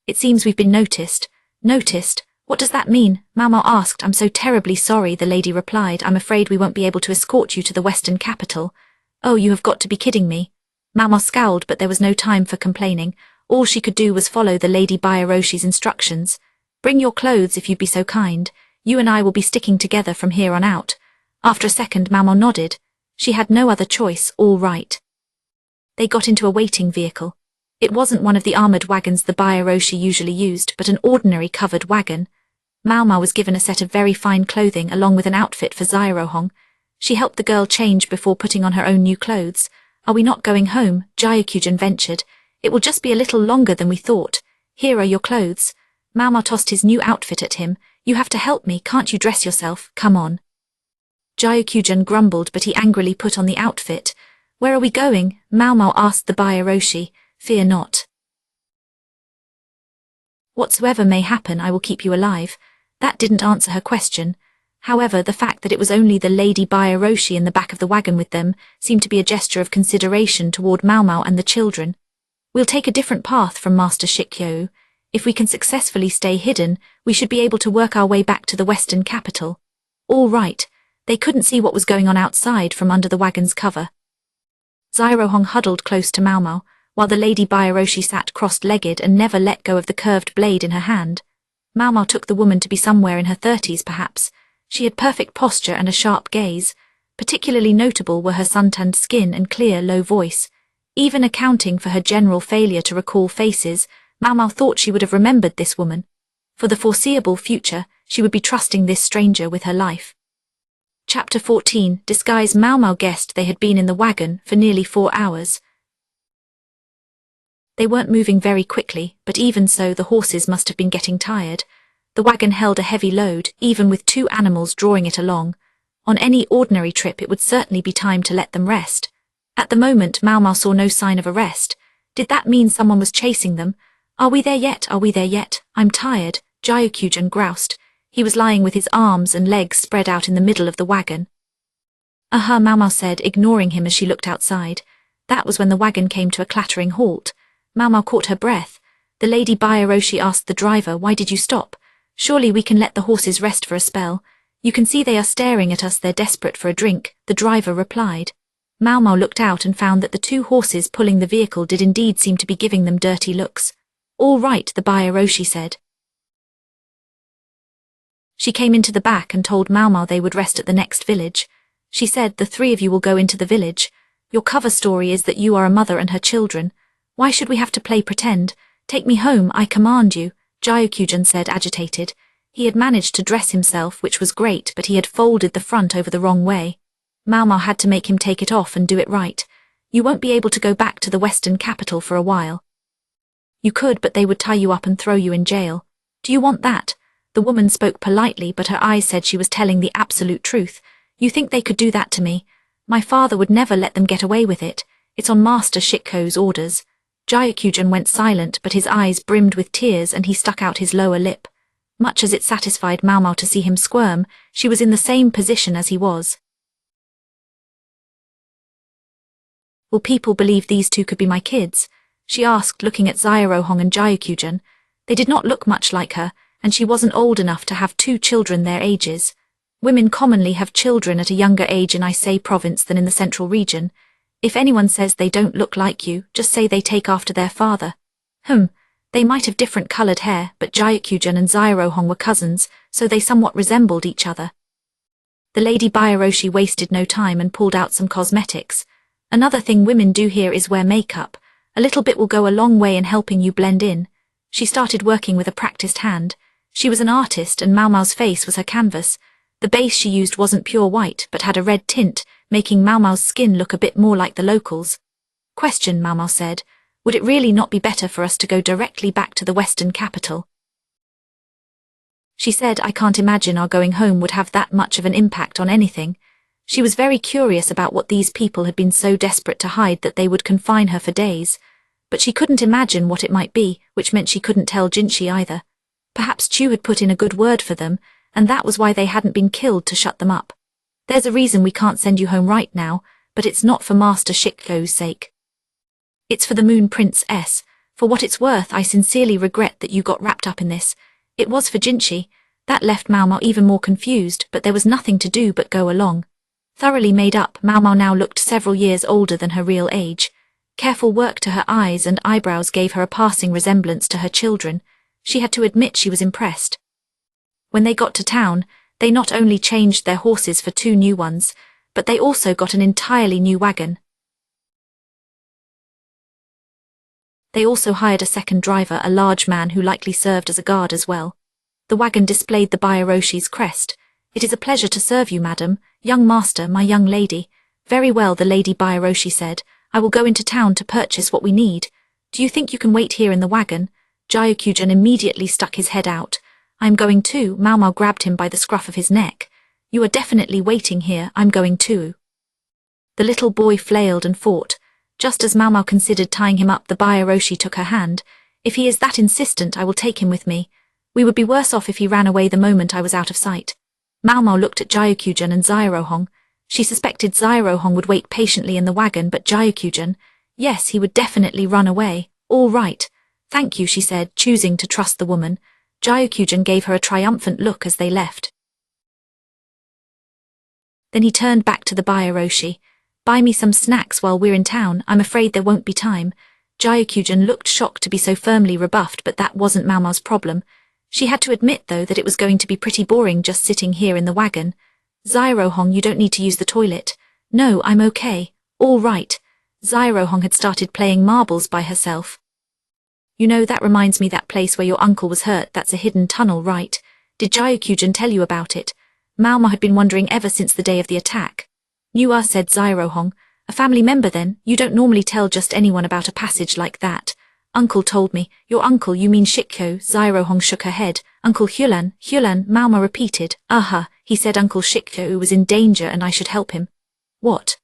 It seems we've been noticed. Noticed? What does that mean? Maomao asked. I'm so terribly sorry, the lady replied. I'm afraid we won't be able to escort you to the western capital. Oh, you have got to be kidding me. Maomao scowled, but there was no time for complaining. All she could do was follow the Lady Bayaroshi's instructions. Bring your clothes if you'd be so kind. You and I will be sticking together from here on out. After a second, Maomao nodded. She had no other choice. All right. They got into a waiting vehicle. It wasn't one of the armoured wagons the Bayaroshi usually used, but an ordinary covered wagon. Maomao was given a set of very fine clothing along with an outfit for Xiaohong. She helped the girl change before putting on her own new clothes. Are we not going home? Gyokujin ventured. It will just be a little longer than we thought. Here are your clothes. Maomao tossed his new outfit at him. You have to help me, can't you dress yourself? Come on. Gyokujin grumbled, but he angrily put on the outfit. Where are we going? Maomao asked the Bayaroshi. Fear not. Whatsoever may happen, I will keep you alive. That didn't answer her question. However, the fact that it was only the Lady Bayaroshi in the back of the wagon with them seemed to be a gesture of consideration toward Maomao and the children. We'll take a different path from Master Shikyo. If we can successfully stay hidden, we should be able to work our way back to the western capital. All right. They couldn't see what was going on outside from under the wagon's cover. Xiaohong huddled close to Maomao, while the Lady Bayaroshi sat crossed-legged and never let go of the curved blade in her hand. Maomao took the woman to be somewhere in her 30s perhaps. She had perfect posture and a sharp gaze. Particularly notable were her sun-tanned skin and clear, low voice. Even accounting for her general failure to recall faces, Maomao thought she would have remembered this woman. For the foreseeable future, she would be trusting this stranger with her life. Chapter 14. Disguise. Maomao guessed they had been in the wagon for nearly 4 hours. They weren't moving very quickly, but even so the horses must have been getting tired. The wagon held a heavy load, even with 2 animals drawing it along. On any ordinary trip it would certainly be time to let them rest. At the moment Maomao saw no sign of a rest. Did that mean someone was chasing them? Are we there yet? Are we there yet? I'm tired, Gyokujin groused. He was lying with his arms and legs spread out in the middle of the wagon. Maomao said, ignoring him as she looked outside. That was when the wagon came to a clattering halt. Maomao caught her breath. The Lady Bayaroshi asked the driver, why did you stop? Surely we can let the horses rest for a spell. You can see they are staring at us, they're desperate for a drink, the driver replied. Maomao looked out and found that the 2 horses pulling the vehicle did indeed seem to be giving them dirty looks. All right, the Bayaroshi said. She came into the back and told Maomao they would rest at the next village. She said, the 3 of you will go into the village. Your cover story is that you are a mother and her children. Why should we have to play pretend? Take me home, I command you, Gyokujin said, agitated. He had managed to dress himself, which was great, but he had folded the front over the wrong way. Maomao had to make him take it off and do it right. You won't be able to go back to the western capital for a while. You could, but they would tie you up and throw you in jail. Do you want that? The woman spoke politely, but her eyes said she was telling the absolute truth. You think they could do that to me? My father would never let them get away with it. It's on Master Shikyo's orders. Gyokujin went silent, but his eyes brimmed with tears and he stuck out his lower lip. Much as it satisfied Maomao to see him squirm, she was in the same position as he was. Will people believe these 2 could be my kids? She asked, looking at Xiaohong and Gyokujin. They did not look much like her, and she wasn't old enough to have 2 children their ages. Women commonly have children at a younger age in Ise province than in the central region. If anyone says they don't look like you, just say they take after their father. They might have different coloured hair, but Gyokujin and Xiaohong were cousins, so they somewhat resembled each other. The Lady Bayaroshi wasted no time and pulled out some cosmetics. Another thing women do here is wear makeup. A little bit will go a long way in helping you blend in. She started working with a practiced hand. She was an artist and Maomao's face was her canvas. The base she used wasn't pure white, but had a red tint, making Maomao's skin look a bit more like the locals. Question, Maomao said. Would it really not be better for us to go directly back to the western capital? She said, I can't imagine our going home would have that much of an impact on anything. She was very curious about what these people had been so desperate to hide that they would confine her for days. But she couldn't imagine what it might be, which meant she couldn't tell Jinshi either. Perhaps Chu had put in a good word for them, and that was why they hadn't been killed to shut them up. There's a reason we can't send you home right now, but it's not for Master Shikyo's sake. It's for the Moon Princess. For what it's worth, I sincerely regret that you got wrapped up in this. It was for Jinchi. That left Maomao even more confused, but there was nothing to do but go along. Thoroughly made up, Maomao now looked several years older than her real age. Careful work to her eyes and eyebrows gave her a passing resemblance to her children. She had to admit she was impressed. When they got to town, they not only changed their horses for 2 new ones, but they also got an entirely new wagon. They also hired a second driver, a large man who likely served as a guard as well. The wagon displayed the Byairoshi's crest. "It is a pleasure to serve you, madam, young master, my young lady." "Very well," the Lady Byaroshi said. "I will go into town to purchase what we need. Do you think you can wait here in the wagon?" Gyokujin immediately stuck his head out. "I'm going too." Maomao grabbed him by the scruff of his neck. "You are definitely waiting here. I'm going too." The little boy flailed and fought. Just as Maomao considered tying him up, the Byaroshi took her hand. "If he is that insistent, I will take him with me. We would be worse off if he ran away the moment I was out of sight." Maomao looked at Gyokujin and Zairohong. She suspected Zairohong would wait patiently in the wagon, but Gyokujin, yes, he would definitely run away. "All right. Thank you," she said, choosing to trust the woman. Gyokujin gave her a triumphant look as they left. Then he turned back to the Byaroshi. "Buy me some snacks while we're in town. I'm afraid there won't be time." Gyokujin looked shocked to be so firmly rebuffed, but that wasn't Maomao's problem. She had to admit, though, that it was going to be pretty boring just sitting here in the wagon. "Zairohong, you don't need to use the toilet." "No, I'm okay." "All right." Zairohong had started playing marbles by herself. "You know, that reminds me, that place where your uncle was hurt, that's a hidden tunnel, right? Did Gyokujin tell you about it?" Maomao had been wondering ever since the day of the attack. "Knew," said Zairohong. "A family member then? You don't normally tell just anyone about a passage like that." "Uncle told me." "Your uncle, you mean Shikyo?" Zairohong shook her head. "Uncle Hulan." Maomao repeated. He said Uncle Shikyo was in danger and I should help him." "What?"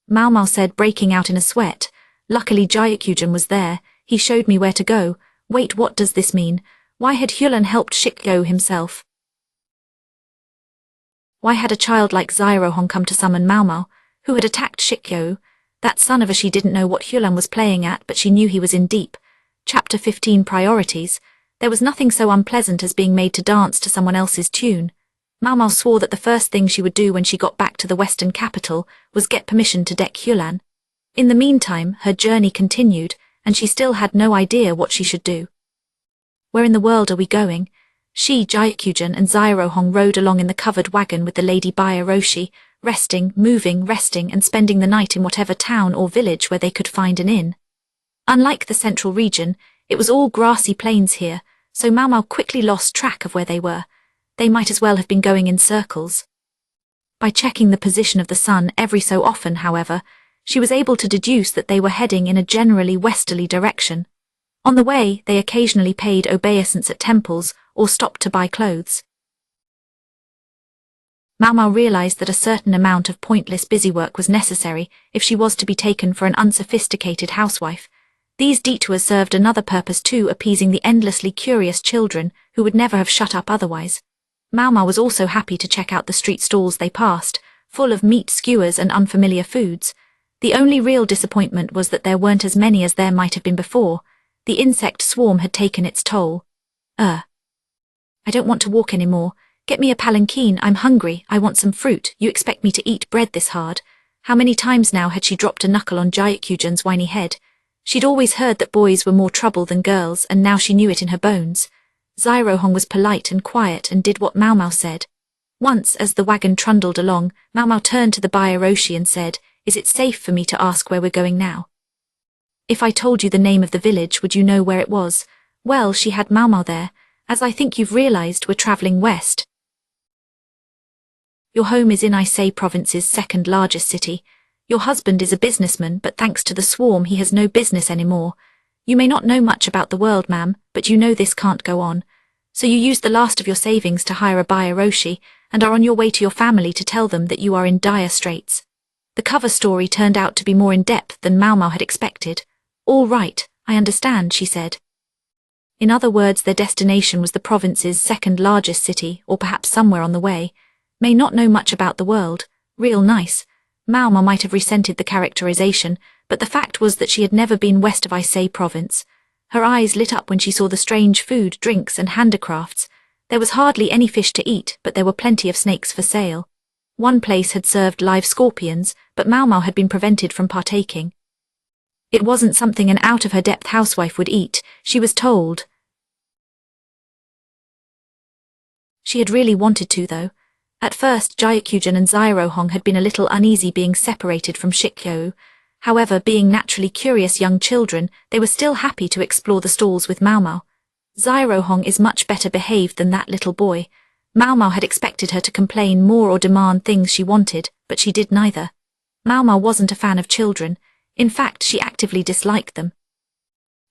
Maomao said, breaking out in a sweat. "Luckily Gyokujin was there. He showed me where to go." "Wait, what does this mean? Why had Hulan helped Shikyo himself? Why had a child like Zairohong come to summon Maomao, who had attacked Shikyo? That son of a she didn't know what Hulan was playing at, but she knew he was in deep. Chapter 15 Priorities. There was nothing so unpleasant as being made to dance to someone else's tune. Maomao swore that the first thing she would do when she got back to the western capital was get permission to deck Hulan. In the meantime, her journey continued, and she still had no idea what she should do. "Where in the world are we going?" She, Gyokujin, and Zairohong rode along in the covered wagon with the Lady Byaroshi, resting, moving, resting, and spending the night in whatever town or village where they could find an inn. Unlike the central region, it was all grassy plains here, so Maomao quickly lost track of where they were. They might as well have been going in circles. By checking the position of the sun every so often, however, she was able to deduce that they were heading in a generally westerly direction. On the way, they occasionally paid obeisance at temples or stopped to buy clothes. Maomao realized that a certain amount of pointless busywork was necessary if she was to be taken for an unsophisticated housewife. These detours served another purpose too, appeasing the endlessly curious children who would never have shut up otherwise. Maomao was also happy to check out the street stalls they passed, full of meat skewers and unfamiliar foods. The only real disappointment was that there weren't as many as there might have been before. The insect swarm had taken its toll. "I don't want to walk anymore. Get me a palanquin, I'm hungry, I want some fruit. You expect me to eat bread this hard?" How many times now had she dropped a knuckle on Gyokujin's whiny head? She'd always heard that boys were more trouble than girls, and now she knew it in her bones. Zairohong was polite and quiet and did what Maomao said. Once, as the wagon trundled along, Maomao turned to the Byaroshi and said, "Is it safe for me to ask where we're going now?" "If I told you the name of the village, would you know where it was?" Well, she had Maomao there. "As I think you've realized, we're traveling west. Your home is in Ise province's second largest city. Your husband is a businessman, but thanks to the swarm he has no business anymore. You may not know much about the world, ma'am, but you know this can't go on. So you used the last of your savings to hire a Byaroshi and are on your way to your family to tell them that you are in dire straits." The cover story turned out to be more in-depth than Maomao had expected. "All right, I understand," she said. In other words, their destination was the province's second largest city, or perhaps somewhere on the way. May not know much about the world. Real nice. Maomao might have resented the characterization, but the fact was that she had never been west of Ise province. Her eyes lit up when she saw the strange food, drinks, and handicrafts. There was hardly any fish to eat, but there were plenty of snakes for sale. One place had served live scorpions, but Maomao had been prevented from partaking. It wasn't something an out-of-her-depth housewife would eat, she was told. She had really wanted to, though. At first, Gyokujin and Zyrohong had been a little uneasy being separated from Shikyou. However, being naturally curious young children, they were still happy to explore the stalls with Maomao. Zyrohong is much better behaved than that little boy. Maomao had expected her to complain more or demand things she wanted, but she did neither. Maomao wasn't a fan of children. In fact, she actively disliked them.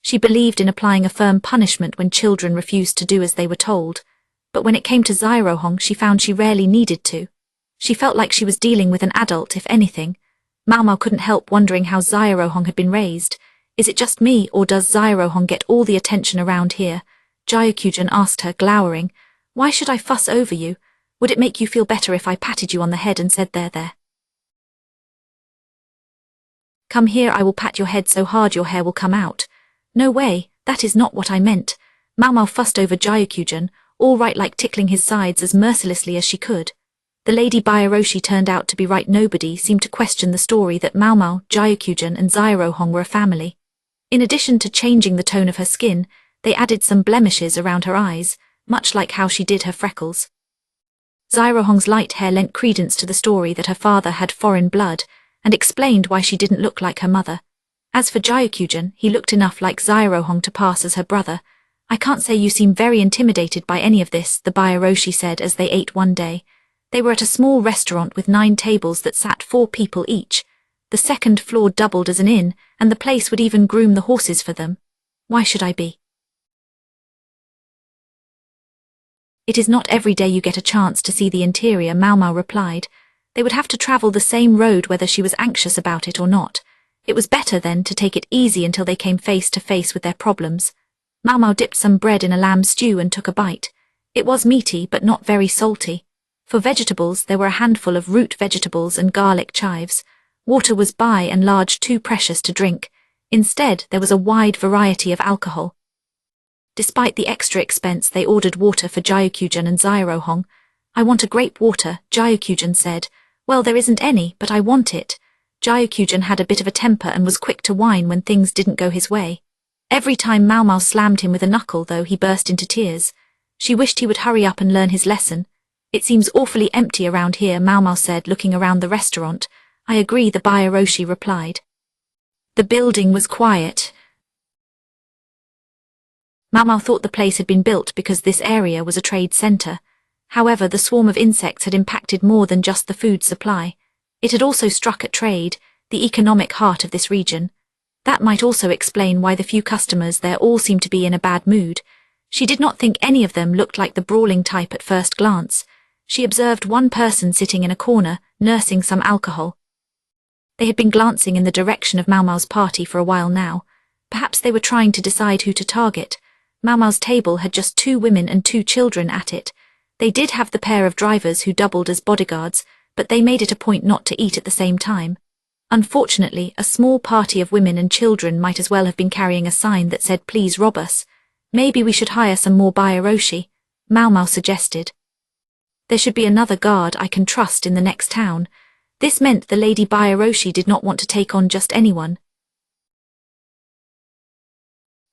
She believed in applying a firm punishment when children refused to do as they were told. But when it came to Zyrohong, she found she rarely needed to. She felt like she was dealing with an adult, if anything. Maomao couldn't help wondering how Zyrohong had been raised. Is it just me, or does Zyrohong get all the attention around here? Gyokujin asked her, glowering. Why should I fuss over you? Would it make you feel better if I patted you on the head and said there? Come here, I will pat your head so hard your hair will come out. No way, that is not what I meant. Maomao fussed over Gyokujin, all right, like tickling his sides as mercilessly as she could. The Lady Byaroshi turned out to be right. Nobody seemed to question the story that Maomao, Gyokujin, and Zyrohong were a family. In addition to changing the tone of her skin, they added some blemishes around her eyes, much like how she did her freckles. Zyrohong's light hair lent credence to the story that her father had foreign blood, and explained why she didn't look like her mother. As for Gyokujin, he looked enough like Zyrohong to pass as her brother. I can't say you seem very intimidated by any of this, the Byaroshi said as they ate one day. They were at a small restaurant with 9 tables that sat 4 people each. The second floor doubled as an inn, and the place would even groom the horses for them. Why should I be? It is not every day you get a chance to see the interior, Maomao replied. They would have to travel the same road whether she was anxious about it or not. It was better then to take it easy until they came face to face with their problems. Maomao dipped some bread in a lamb stew and took a bite. It was meaty but not very salty. For vegetables, there were a handful of root vegetables and garlic chives. Water was by and large too precious to drink. Instead, there was a wide variety of alcohol. Despite the extra expense, they ordered water for Gyokujin and Zyrohong. I want a grape water, Gyokujin said. Well, there isn't any, but I want it. Gyokujin had a bit of a temper and was quick to whine when things didn't go his way. Every time Maomao slammed him with a knuckle, though, he burst into tears. She wished he would hurry up and learn his lesson. It seems awfully empty around here, Maomao said, looking around the restaurant. I agree, the Byaroshi replied. The building was quiet. Maomao thought the place had been built because this area was a trade center. However, the swarm of insects had impacted more than just the food supply. It had also struck at trade, the economic heart of this region. That might also explain why the few customers there all seemed to be in a bad mood. She did not think any of them looked like the brawling type at first glance. She observed one person sitting in a corner, nursing some alcohol. They had been glancing in the direction of Maomao's party for a while now. Perhaps they were trying to decide who to target. Maomao's table had just 2 women and 2 children at it. They did have the pair of drivers who doubled as bodyguards, but they made it a point not to eat at the same time. Unfortunately, a small party of women and children might as well have been carrying a sign that said, "Please rob us." Maybe we should hire some more Byaroshi, Maomao suggested. There should be another guard I can trust in the next town. This meant the Lady Byaroshi did not want to take on just anyone.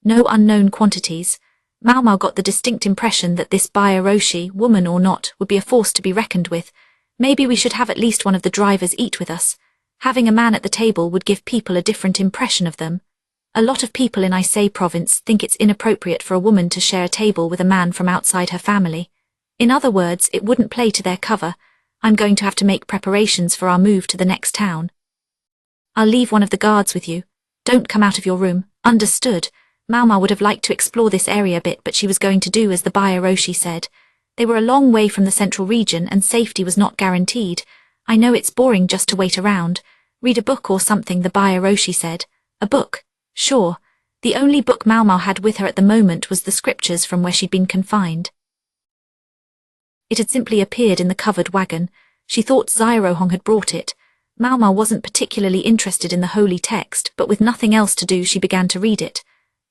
No unknown quantities. Maomao got the distinct impression that this Byaroshi, woman or not, would be a force to be reckoned with. Maybe we should have at least one of the drivers eat with us. Having a man at the table would give people a different impression of them. A lot of people in Ise province think it's inappropriate for a woman to share a table with a man from outside her family. In other words, it wouldn't play to their cover. I'm going to have to make preparations for our move to the next town. I'll leave one of the guards with you. Don't come out of your room. Understood. Maomao would have liked to explore this area a bit, but she was going to do as the Byaroshi said. They were a long way from the central region and safety was not guaranteed. I know it's boring just to wait around. Read a book or something, the Byaroshi said. A book? Sure. The only book Maomao had with her at the moment was the scriptures from where she'd been confined. It had simply appeared in the covered wagon. She thought Zyrohong had brought it. Maomao wasn't particularly interested in the holy text, but with nothing else to do she began to read it.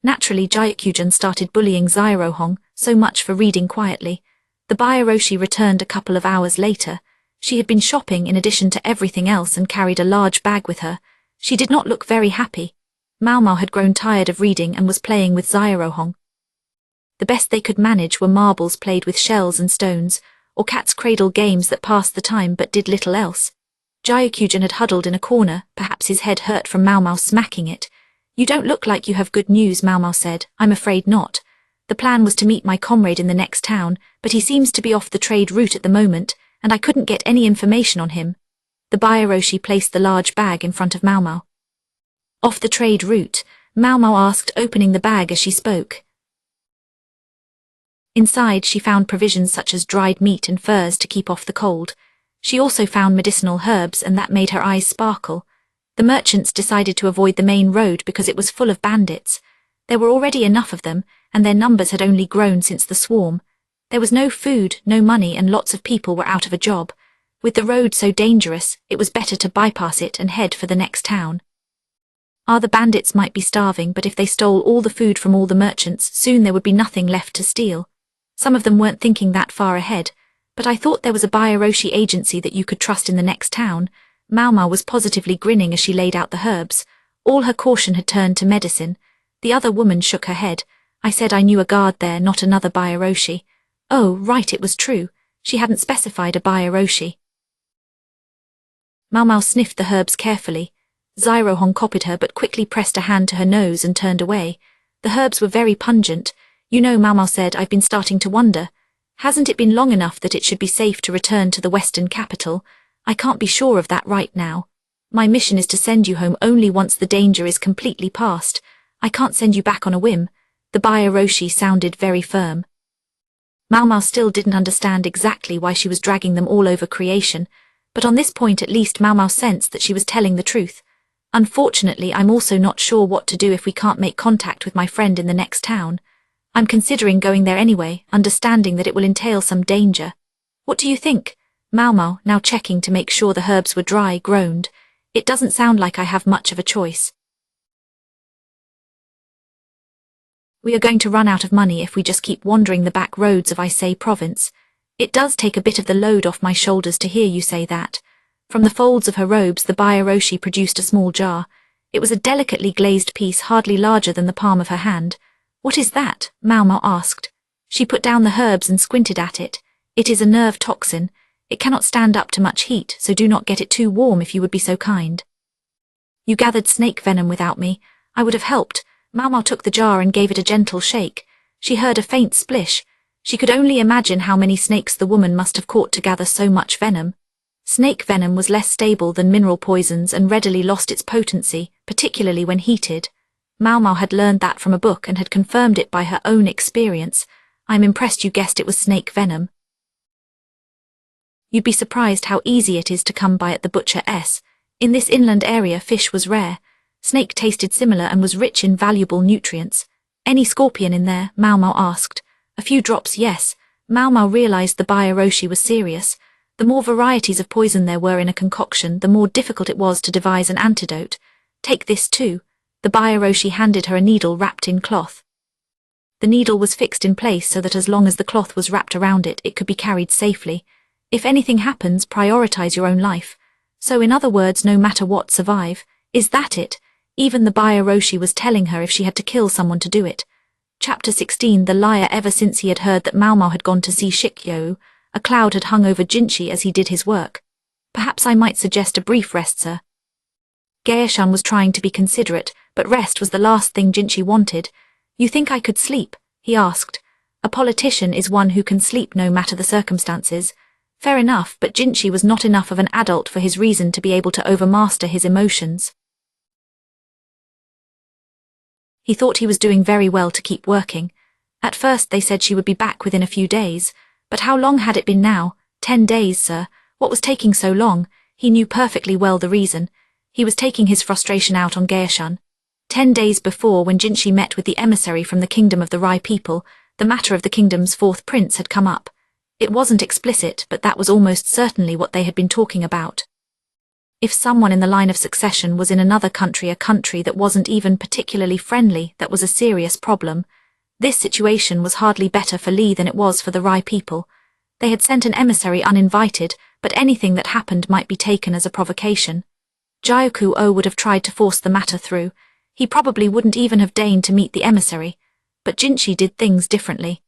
Naturally, Gyakujin started bullying Zyrohong, so much for reading quietly. The Byaroshi returned a couple of hours later. She had been shopping in addition to everything else and carried a large bag with her. She did not look very happy. Maomao had grown tired of reading and was playing with Zyrohong. The best they could manage were marbles played with shells and stones, or cat's cradle games that passed the time but did little else. Gyakujin had huddled in a corner, perhaps his head hurt from Maomao smacking it. "You don't look like you have good news," Maomao said. "I'm afraid not. The plan was to meet my comrade in the next town, but he seems to be off the trade route at the moment, and I couldn't get any information on him." The Byaroshi placed the large bag in front of Maomao. "Off the trade route?" Maomao asked, opening the bag as she spoke. Inside she found provisions such as dried meat and furs to keep off the cold. She also found medicinal herbs, and that made her eyes sparkle. The merchants decided to avoid the main road because it was full of bandits. There were already enough of them, and their numbers had only grown since the swarm. There was no food, no money, and lots of people were out of a job. With the road so dangerous, it was better to bypass it and head for the next town. The bandits might be starving, but if they stole all the food from all the merchants, soon there would be nothing left to steal. Some of them weren't thinking that far ahead, but I thought there was a Byaroshi agency that you could trust in the next town. Maomao was positively grinning as she laid out the herbs. All her caution had turned to medicine. The other woman shook her head. "I said I knew a guard there, not another Byaroshi." Oh, right, it was true. She hadn't specified a Byaroshi. Maomao sniffed the herbs carefully. Zyrohong copied her but quickly pressed a hand to her nose and turned away. The herbs were very pungent. "You know," Maomao said, "I've been starting to wonder. Hasn't it been long enough that it should be safe to return to the Western capital? I can't be sure of that right now. My mission is to send you home only once the danger is completely past. I can't send you back on a whim." The Byaroshi sounded very firm. Maomao still didn't understand exactly why she was dragging them all over creation, but on this point at least Maomao sensed that she was telling the truth. "Unfortunately, I'm also not sure what to do if we can't make contact with my friend in the next town. I'm considering going there anyway, understanding that it will entail some danger. What do you think?" Maomao, now checking to make sure the herbs were dry, groaned. "It doesn't sound like I have much of a choice. We are going to run out of money if we just keep wandering the back roads of Ise province. It does take a bit of the load off my shoulders to hear you say that." From the folds of her robes, the Byaroshi produced a small jar. It was a delicately glazed piece hardly larger than the palm of her hand. "What is that?" Maomao asked. She put down the herbs and squinted at it. "It is a nerve toxin. It cannot stand up to much heat, so do not get it too warm if you would be so kind." "You gathered snake venom without me. I would have helped." Maomao took the jar and gave it a gentle shake. She heard a faint splish. She could only imagine how many snakes the woman must have caught to gather so much venom. Snake venom was less stable than mineral poisons and readily lost its potency, particularly when heated. Maomao had learned that from a book and had confirmed it by her own experience. "I'm impressed you guessed it was snake venom. You'd be surprised how easy it is to come by at the butcher's. In this inland area, fish was rare. Snake tasted similar and was rich in valuable nutrients." "Any scorpion in there?" Maomao asked. "A few drops, yes." Maomao realized the Byaroshi was serious. The more varieties of poison there were in a concoction, the more difficult it was to devise an antidote. "Take this too." The Byaroshi handed her a needle wrapped in cloth. The needle was fixed in place so that as long as the cloth was wrapped around it, it could be carried safely. "If anything happens, prioritize your own life. So in other words, no matter what, survive. Is that it?" Even the Byaroshi was telling her if she had to kill someone to do it. Chapter 16. The Liar. Ever since he had heard that Maomao had gone to see Shikyo, a cloud had hung over Jinchi as he did his work. "Perhaps I might suggest a brief rest, sir." Gaeshan was trying to be considerate, but rest was the last thing Jinchi wanted. "You think I could sleep?" he asked. "A politician is one who can sleep no matter the circumstances." Fair enough, but Jinchi was not enough of an adult for his reason to be able to overmaster his emotions. He thought he was doing very well to keep working. At first they said she would be back within a few days, but how long had it been now? 10 days, sir. What was taking so long? He knew perfectly well the reason. He was taking his frustration out on Gaeshan. 10 days before, when Jinchi met with the emissary from the kingdom of the Rai people, the matter of the kingdom's 4th prince had come up. It wasn't explicit, but that was almost certainly what they had been talking about. If someone in the line of succession was in another country, a country that wasn't even particularly friendly, that was a serious problem. This situation was hardly better for Lee than it was for the Rai people. They had sent an emissary uninvited, but anything that happened might be taken as a provocation. Gyuku-o would have tried to force the matter through. He probably wouldn't even have deigned to meet the emissary. But Jinchi did things differently.